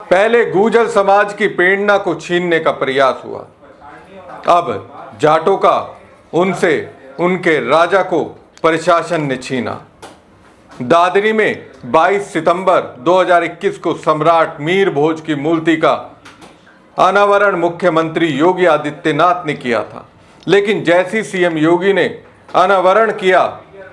पहले गुर्जर समाज की प्रेरणा को छीनने का प्रयास हुआ, अब जाटों का उनसे उनके राजा को प्रशासन ने छीना। दादरी में 22 सितंबर 2021 को सम्राट मीर भोज की मूर्ति का अनावरण मुख्यमंत्री योगी आदित्यनाथ ने किया था, लेकिन जैसी सीएम योगी ने अनावरण किया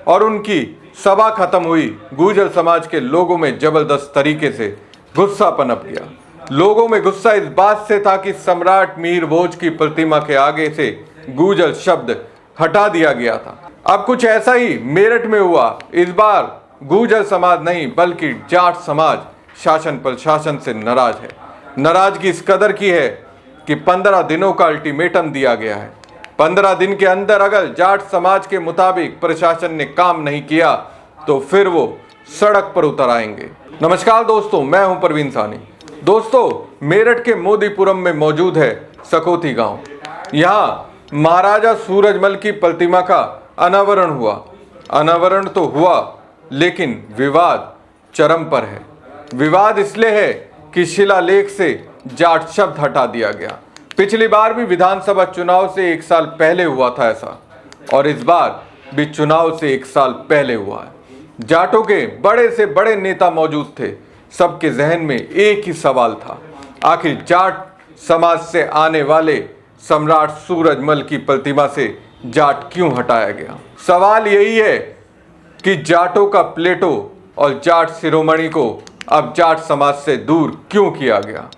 और उनकी सभा खत्म हुई, गुर्जर समाज के लोगों में जबरदस्त तरीके से गुस्सा पनप गया। लोगों में गुस्सा इस बात से था कि सम्राट मीर भोज की प्रतिमा के आगे से गुर्जर शब्द हटा दिया गया था। अब कुछ ऐसा ही मेरठ में हुआ। इस बार गुर्जर समाज नहीं बल्कि जाट समाज शासन प्रशासन से नाराज है। नाराजगी इस कदर की है कि 15 दिनों का अल्टीमेटम दिया गया है। 15 दिन के अंदर अगर जाट समाज के मुताबिक प्रशासन ने काम नहीं किया तो फिर वो सड़क पर उतर आएंगे। नमस्कार दोस्तों, मैं हूं परवीन सानी। दोस्तों, मेरठ के मोदीपुरम में मौजूद है सकौती गांव। यहां महाराजा सूरजमल की प्रतिमा का अनावरण हुआ। अनावरण तो हुआ, लेकिन विवाद चरम पर है। विवाद इसलिए है कि शिलालेख से जाट शब्द हटा दिया गया। पिछली बार भी विधानसभा चुनाव से 1 साल पहले हुआ था ऐसा, और इस बार भी चुनाव से 1 साल पहले हुआ है। जाटों के बड़े से बड़े नेता मौजूद थे। सबके जहन में एक ही सवाल था, आखिर जाट समाज से आने वाले सम्राट सूरजमल की प्रतिमा से जाट क्यों हटाया गया। सवाल यही है कि जाटों का प्लेटो और जाट शिरोमणि को अब जाट समाज से दूर क्यों किया गया।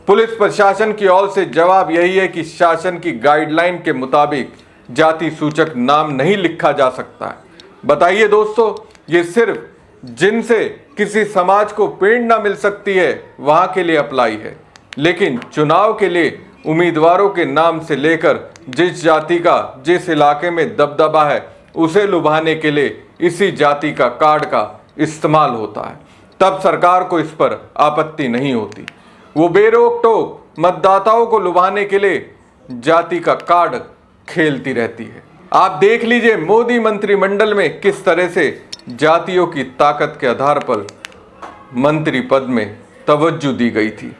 पुलिस प्रशासन की ओर से जवाब यही है कि शासन की गाइडलाइन के मुताबिक जाति सूचक नाम नहीं लिखा जा सकता है। बताइए दोस्तों, ये सिर्फ जिनसे किसी समाज को प्रेरणा मिल सकती है वहां के लिए अप्लाई है, लेकिन चुनाव के लिए उम्मीदवारों के नाम से लेकर जिस जाति का जिस इलाके में दबदबा है उसे लुभाने के लिए इसी जाति का कार्ड का इस्तेमाल होता है। तब सरकार को इस पर आपत्ति नहीं होती। वो बेरोक टोक मतदाताओं को लुभाने के लिए जाति का कार्ड खेलती रहती है। आप देख लीजिए मोदी मंत्रिमंडल में किस तरह से जातियों की ताकत के आधार पर मंत्री पद में तवज्जो दी गई थी।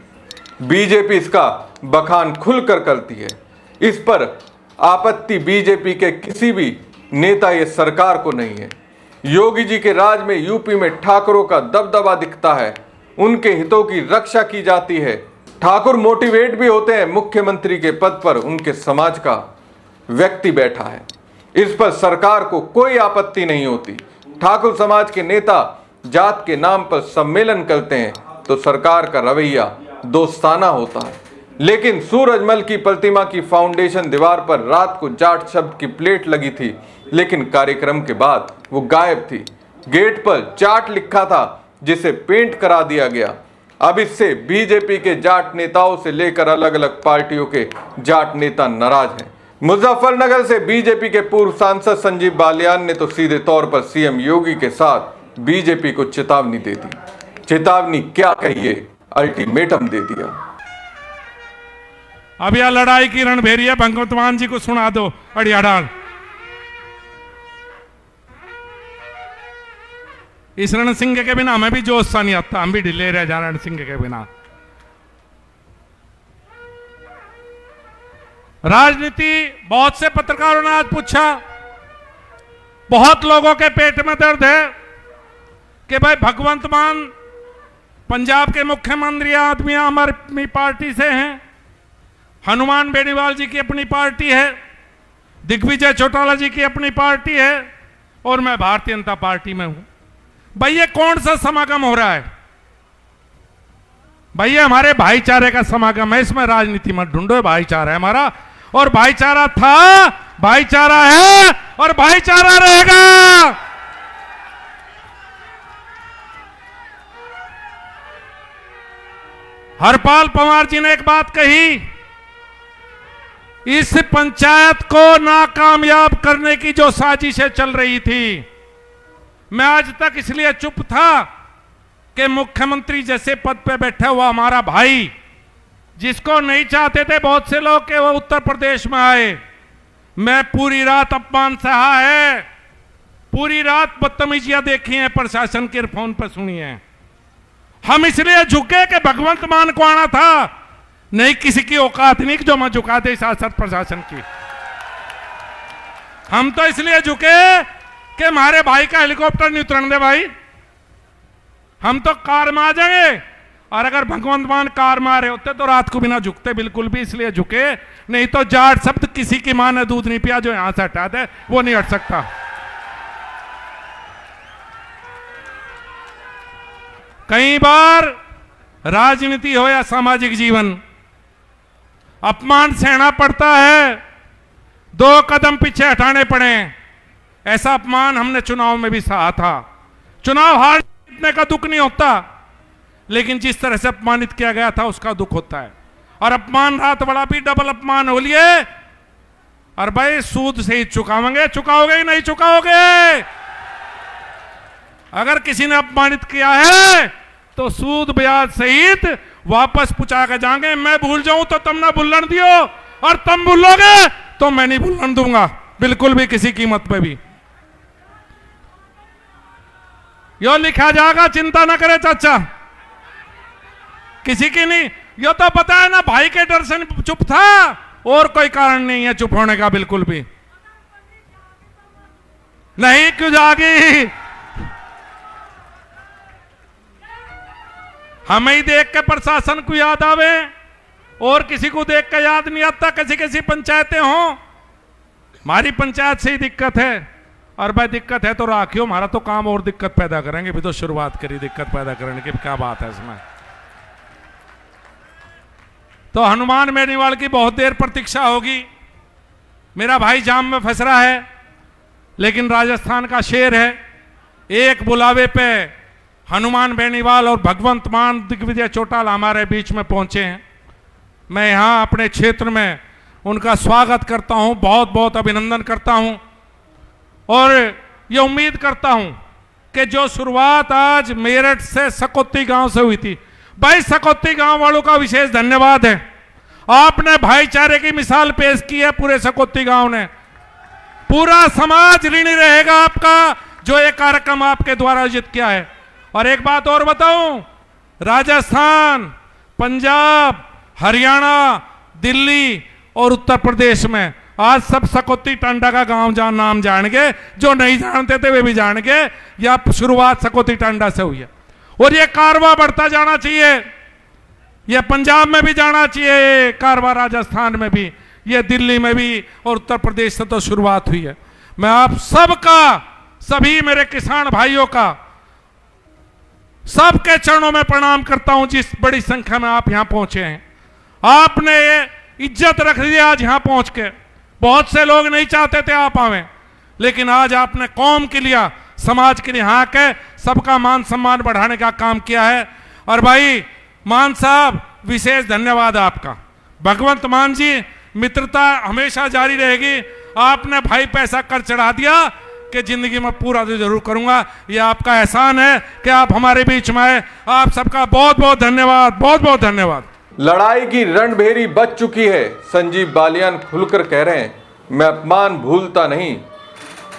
बीजेपी इसका बखान खुलकर करती है। इस पर आपत्ति बीजेपी के किसी भी नेता या सरकार को नहीं है। योगी जी के राज में यूपी में ठाकुरों का दबदबा दिखता है, उनके हितों की रक्षा की जाती है। ठाकुर मोटिवेट भी होते हैं। मुख्यमंत्री के पद पर उनके समाज का व्यक्ति बैठा है, इस पर सरकार को कोई आपत्ति नहीं होती। ठाकुर समाज के नेता जात के नाम पर सम्मेलन करते हैं तो सरकार का रवैया दोस्ताना होता है। लेकिन सूरजमल की प्रतिमा की फाउंडेशन दीवार पर रात को जाट शब्द की प्लेट लगी थी, लेकिन कार्यक्रम के बाद वो गायब थी। गेट पर जाट लिखा था जिसे पेंट करा दिया गया। अब इससे बीजेपी के जाट नेताओं से लेकर अलग अलग पार्टियों के जाट नेता नाराज हैं। मुजफ्फरनगर से बीजेपी के पूर्व सांसद संजीव बालियान ने तो सीधे तौर पर सीएम योगी के साथ बीजेपी को चेतावनी दे दी। चेतावनी क्या कहिए, अल्टीमेटम दे दिया। अब यह लड़ाई की रणभेरिया भगवंत मान जी को सुना दो। अड़िया डाल इस रण सिंह के बिना हमें भी जोश सा नहीं आता, हम भी ढीले रह जा रण सिंह के बिना। राजनीति, बहुत से पत्रकारों ने आज पूछा, बहुत लोगों के पेट में दर्द है कि भाई भगवंत मान पंजाब के मुख्यमंत्री आदमी आम आदमी पार्टी से हैं, हनुमान बेनीवाल जी की अपनी पार्टी है, दिग्विजय चौटाला जी की अपनी पार्टी है, और मैं भारतीय जनता पार्टी में हूं। भाई ये कौन सा समागम हो रहा है? भाई ये हमारे भाईचारे का समागम है, इसमें राजनीति मत ढूंढो। भाईचारा है हमारा, और भाईचारा था, भाईचारा है और भाईचारा रहेगा। हरपाल पवार जी ने एक बात कही, इस पंचायत को नाकामयाब करने की जो साजिशें चल रही थी, मैं आज तक इसलिए चुप था कि मुख्यमंत्री जैसे पद पे बैठा हुआ हमारा भाई, जिसको नहीं चाहते थे बहुत से लोग कि वो उत्तर प्रदेश में आए, मैं पूरी रात अपमान सहा है, पूरी रात बदतमीजियां देखी हैं, प्रशासन के फोन पर सुनी है। हम इसलिए झुके कि भगवंत मान को आना था, नहीं किसी की औकात नहीं जो मैं झुका दे शासन प्रशासन की। हम तो इसलिए झुके कि हमारे भाई का हेलीकॉप्टर नहीं उतरने दे भाई, हम तो कार में आ जाएंगे। और अगर भगवंत मान कार में आ रहे होते तो रात को भी ना झुकते बिल्कुल भी, इसलिए झुके। नहीं तो जाट शब्द किसी की मां ने दूध नहीं पिया जो यहां से हटा दे वो नहीं हट सकता। कई बार राजनीति हो या सामाजिक जीवन, अपमान सहना पड़ता है, 2 कदम पीछे हटाने पड़े। ऐसा अपमान हमने चुनाव में भी सहा था। चुनाव हार जीतने का दुख नहीं होता, लेकिन जिस तरह से अपमानित किया गया था उसका दुख होता है। और अपमान रात बड़ा भी डबल अपमान हो लिए। और भाई सूद से ही चुकाओगे, चुकाओगे ही नहीं चुकाओगे। अगर किसी ने अपमानित किया है तो सूद ब्याज सहित वापस पूछा के जाएंगे। मैं भूल जाऊं तो तुम ना भूलन दियो, और तुम भूलोगे तो मैं नहीं भूलन दूंगा बिल्कुल भी, किसी कीमत पे भी। यो लिखा जाएगा, चिंता ना करे चाचा, किसी की नहीं। यो तो पता है ना भाई के डर से चुप था, और कोई कारण नहीं है चुप होने का बिल्कुल भी। नहीं क्यों जागी, हमें ही देख के प्रशासन को याद आवे, और किसी को देख के याद नहीं आता। किसी किसी पंचायतें हों, हमारी पंचायत से ही दिक्कत है। और भाई दिक्कत है तो राखियो, हमारा तो काम और दिक्कत पैदा करेंगे। भी तो शुरुआत करी दिक्कत पैदा करने की, क्या बात है इसमें। तो हनुमान बेनीवाल की बहुत देर प्रतीक्षा होगी। मेरा भाई जाम में फंस रहा है, लेकिन राजस्थान का शेर है। एक बुलावे पे हनुमान बेनीवाल और भगवंत मान दिग्विजय चौटाला हमारे बीच में पहुंचे हैं। मैं यहाँ अपने क्षेत्र में उनका स्वागत करता हूं, बहुत बहुत अभिनंदन करता हूं, और ये उम्मीद करता हूं कि जो शुरुआत आज मेरठ से सकौती गांव से हुई थी, भाई सकौती गांव वालों का विशेष धन्यवाद है। आपने भाईचारे की मिसाल पेश की है पूरे सकौती गांव ने। पूरा समाज ऋणी रहेगा आपका जो ये कार्यक्रम आपके द्वारा आयोजित किया है। और एक बात और बताऊं, राजस्थान, पंजाब, हरियाणा, दिल्ली और उत्तर प्रदेश में आज सब सकौती टांडा का गांव नाम जानेंगे। जो नहीं जानते थे वे भी जानेंगे। या शुरुआत सकौती टांडा से हुई है, और ये कारवा बढ़ता जाना चाहिए। ये पंजाब में भी जाना चाहिए, कारवा राजस्थान में भी, ये दिल्ली में भी, और उत्तर प्रदेश से तो शुरुआत हुई है। मैं आप सबका, सभी मेरे किसान भाइयों का, सबके चरणों में प्रणाम करता हूं जिस बड़ी संख्या में आप यहां पहुंचे हैं। आपने ये इज्जत रख दी आज यहां पहुंच के। बहुत से लोग नहीं चाहते थे आप आवे, लेकिन आज आपने कौम के लिए, समाज के लिए यहाँ के सबका मान सम्मान बढ़ाने का काम किया है। और भाई मान साहब, विशेष धन्यवाद आपका। भगवंत मान जी, मित्रता हमेशा जारी रहेगी। आपने भाई पैसा कर चढ़ा दिया कि जिंदगी में पूरा तो जरूर करूंगा। यह आपका एहसान है कि आप हमारे बीच में आए। आप सबका बहुत बहुत धन्यवाद, बहुत बहुत धन्यवाद। लड़ाई की रणभेरी बच चुकी है। संजीव बालियान खुलकर कह रहे हैं, मैं अपमान भूलता नहीं,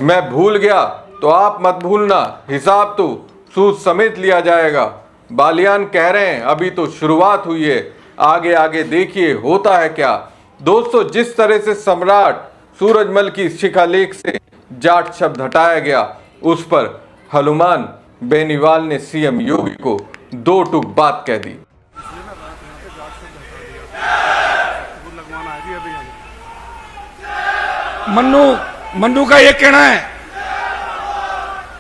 मैं भूल गया तो आप मत भूलना, हिसाब तो सूद समेत लिया जाएगा। बालियान कह रहे हैं अभी तो शुरुआत हुई है, आगे आगे देखिए होता है क्या। दोस्तों, जिस तरह से सम्राट सूरजमल की शिखालेख से जाट शब्द हटाया गया, उस पर हनुमान बेनीवाल ने सीएम योगी को 2 टूक बात कह दी। मन्नू का यह कहना है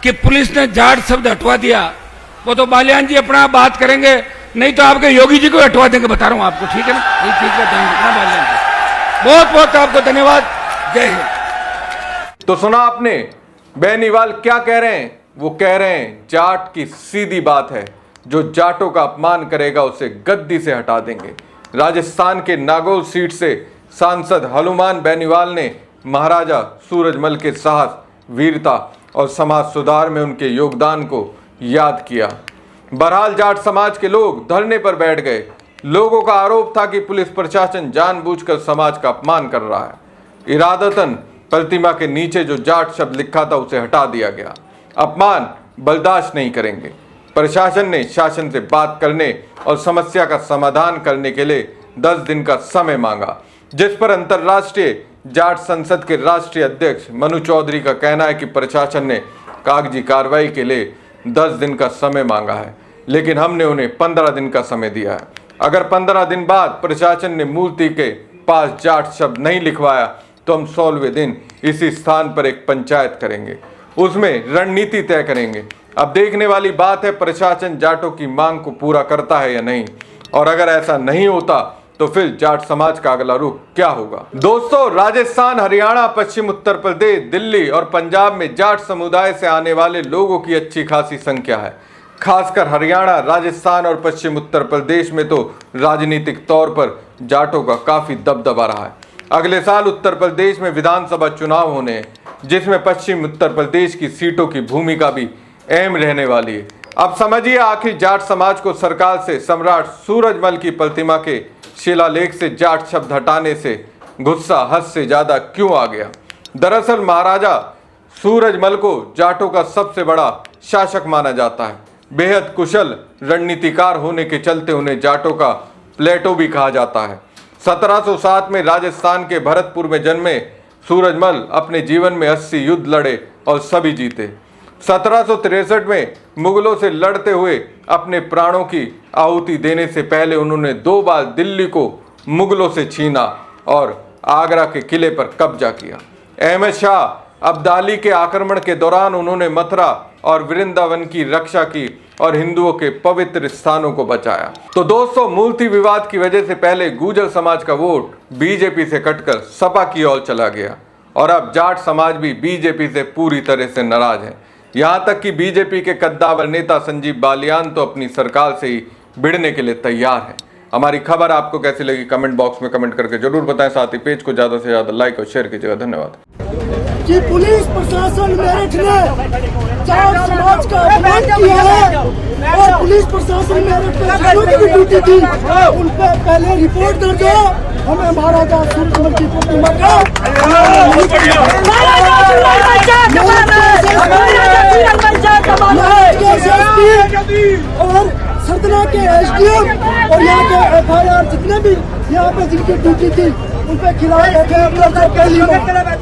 कि पुलिस ने जाट शब्द हटवा दिया। वो तो बालियान जी अपना बात करेंगे, नहीं तो आपके योगी जी को हटवा देंगे, बता रहा हूं आपको। ठीक है ना? ठीक है, ध्यान रखना बालियान जी। बहुत बहुत आपको धन्यवाद। जय हिंद। तो सुना आपने बेनीवाल क्या कह रहे हैं। वो कह रहे हैं जाट की सीधी बात है, जो जाटों का अपमान करेगा उसे गद्दी से हटा देंगे। राजस्थान के नागौर सीट से सांसद हनुमान बेनीवाल ने महाराजा सूरजमल के साहस, वीरता और समाज सुधार में उनके योगदान को याद किया। बहरहाल जाट समाज के लोग धरने पर बैठ गए। लोगों का आरोप था कि पुलिस प्रशासन जानबूझकर समाज का अपमान कर रहा है। इरादतन प्रतिमा के नीचे जो जाट शब्द लिखा था उसे हटा दिया गया। अपमान बर्दाश्त नहीं करेंगे। प्रशासन ने शासन से बात करने और समस्या का समाधान करने के लिए 10 दिन का समय मांगा, जिस पर अंतर्राष्ट्रीय जाट संसद के राष्ट्रीय अध्यक्ष मनु चौधरी का कहना है कि प्रशासन ने कागजी कार्रवाई के लिए 10 दिन का समय मांगा है, लेकिन हमने उन्हें 15 दिन का समय दिया है। अगर 15 दिन बाद प्रशासन ने मूर्ति के पास जाट शब्द नहीं लिखवाया तो हम 16वें दिन इसी स्थान पर एक पंचायत करेंगे, उसमें रणनीति तय करेंगे। अब देखने वाली बात है प्रशासन जाटों की मांग को पूरा करता है या नहीं, और अगर ऐसा नहीं होता तो फिर जाट समाज का अगला रुख क्या होगा। दोस्तों, राजस्थान, हरियाणा, पश्चिम उत्तर प्रदेश, दिल्ली और पंजाब में जाट समुदाय से आने वाले लोगों की अच्छी खासी संख्या है। खासकर हरियाणा, राजस्थान और पश्चिम उत्तर प्रदेश में तो राजनीतिक तौर पर जाटों का काफी दबदबा रहा है। अगले साल उत्तर प्रदेश में विधानसभा चुनाव होने हैं, जिसमें पश्चिम उत्तर प्रदेश की सीटों की भूमिका भी अहम रहने वाली है। अब समझिए आखिर जाट समाज को सरकार से सम्राट सूरजमल की प्रतिमा के शिलालेख से जाट शब्द हटाने से गुस्सा हद से ज्यादा क्यों आ गया। दरअसल महाराजा सूरजमल को जाटों का सबसे बड़ा शासक माना जाता है। बेहद कुशल रणनीतिकार होने के चलते उन्हें जाटों का प्लेटो भी कहा जाता है। 1707 में राजस्थान के भरतपुर में जन्मे सूरजमल अपने जीवन में 80 युद्ध लड़े और सभी जीते। 1763 में मुगलों से लड़ते हुए अपने प्राणों की आहुति देने से पहले उन्होंने 2 बार दिल्ली को मुगलों से छीना और आगरा के किले पर कब्जा किया। अहमद शाह अब्दाली के आक्रमण के दौरान उन्होंने मथुरा और वृंदावन की रक्षा की और हिंदुओं के पवित्र स्थानों को बचाया। तो दोस्तों, मूर्ति विवाद की वजह से पहले गुर्जर समाज का वोट बीजेपी से कटकर सपा की ओर चला गया और अब जाट समाज भी बीजेपी से पूरी तरह से नाराज है। यहाँ तक कि बीजेपी के कद्दावर नेता संजीव बालियान तो अपनी सरकार से ही भिड़ने के लिए तैयार है। हमारी खबर आपको कैसी लगी कमेंट बॉक्स में कमेंट करके जरूर बताएं। साथ ही पेज को ज्यादा से ज्यादा लाइक और शेयर कीजिएगा। धन्यवाद। कि पुलिस प्रशासन मेरठ ने जाट समाज का अपमान किया है और पुलिस प्रशासन मेरठ पे जो भी ड्यूटी थी उन पे पहले रिपोर्ट दर्ज हो। हमें महाराजा सूरजमल की प्रतिमा का और सरदना के एसडीएम और यहाँ के FIR जितने भी यहाँ पे जिनकी ड्यूटी थी उन पे खिलाफ